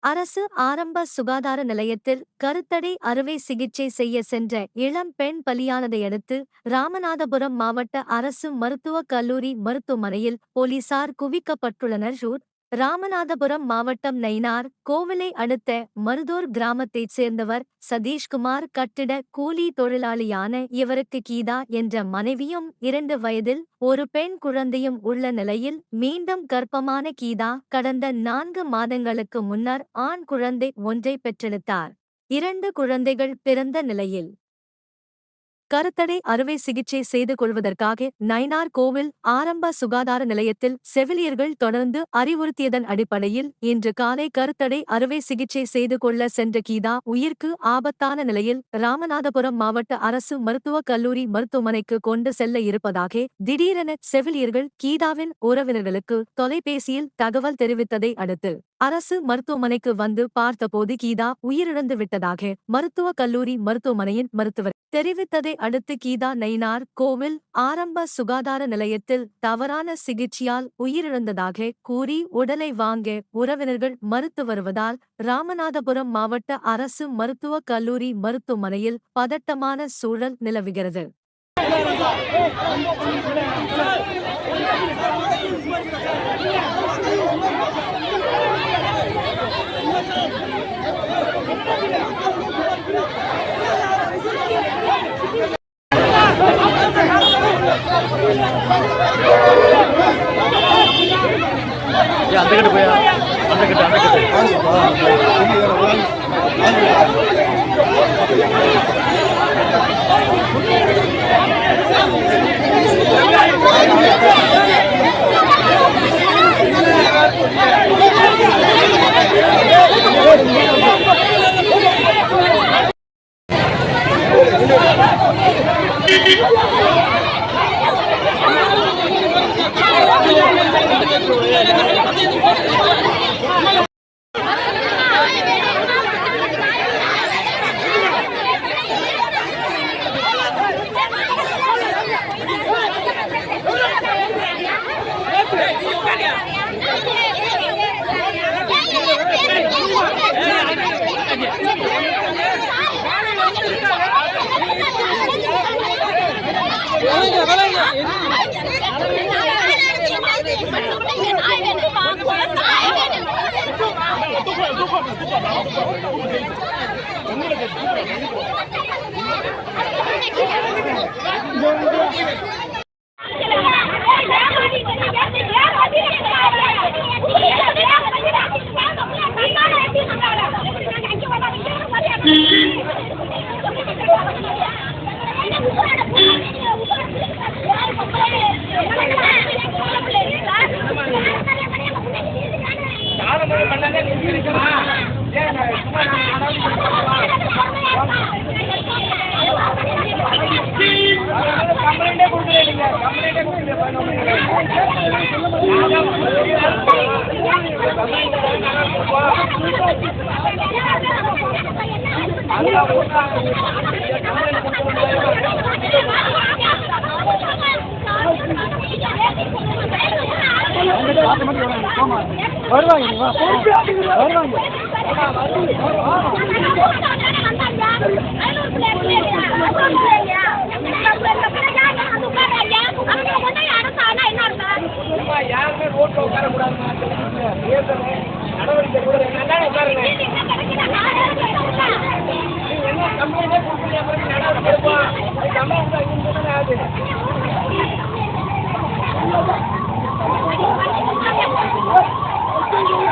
அரசு ஆரம்ப சுகாதார நிலையத்தில் கருத்தடை அறுவை சிகிச்சை செய்ய சென்ற இளம் பெண் பலியானதையடுத்து ராமநாதபுரம் மாவட்ட அரசு மருத்துவக் கல்லூரி மருத்துவமனையில் போலீசார் குவிக்கப்பட்டுள்ளனர். ராமநாதபுரம் மாவட்டம் நயினார் கோவிலை அடுத்த மருதூர் கிராமத்தைச் சேர்ந்தவர் சதீஷ்குமார். கட்டிட கூலி தொழிலாளியான இவருக்கு கீதா என்ற மனைவியும் 2 வயதில் ஒரு பெண் குழந்தையும் உள்ள நிலையில் மீண்டும் கர்ப்பமான கீதா கடந்த 4 மாதங்களுக்கு முன்னர் ஆண் குழந்தை ஒன்றை பெற்றெடுத்தார். 2 குழந்தைகள் பிறந்த நிலையில் கருத்தடை அறுவை சிகிச்சை செய்து கொள்வதற்காக நயினார் கோவில் ஆரம்ப சுகாதார நிலையத்தில் செவிலியர்கள் தொடர்ந்து அறிவுறுத்தியதன் அடிப்படையில் இன்று காலை கருத்தடை அறுவை சிகிச்சை செய்து கொள்ள சென்ற கீதா உயிருக்கு ஆபத்தான நிலையில் ராமநாதபுரம் மாவட்ட அரசு மருத்துவக் கல்லூரி மருத்துவமனைக்கு கொண்டு செல்ல இருப்பதாக திடீரென செவிலியர்கள் கீதாவின் உறவினர்களுக்கு தொலைபேசியில் தகவல் தெரிவித்ததை அடுத்து அரசு மருத்துவமனைக்கு வந்து பார்த்தபோது கீதா உயிரிழந்து விட்டதாக மருத்துவக் கல்லூரி மருத்துவமனையின் மருத்துவர் தெரிவித்ததை அடுத்து கீதா நயினார் கோவில் ஆரம்ப சுகாதார நிலையத்தில் தவறான சிகிச்சையால் உயிரிழந்ததாக கூறி உடலை வாங்க உறவினர்கள் மறுத்து வருவதால் ராமநாதபுரம் மாவட்ட அரசு மருத்துவக் கல்லூரி மருத்துவமனையில் பதட்டமான சூழல் நிலவுகிறது. அந்த போய் Thank you.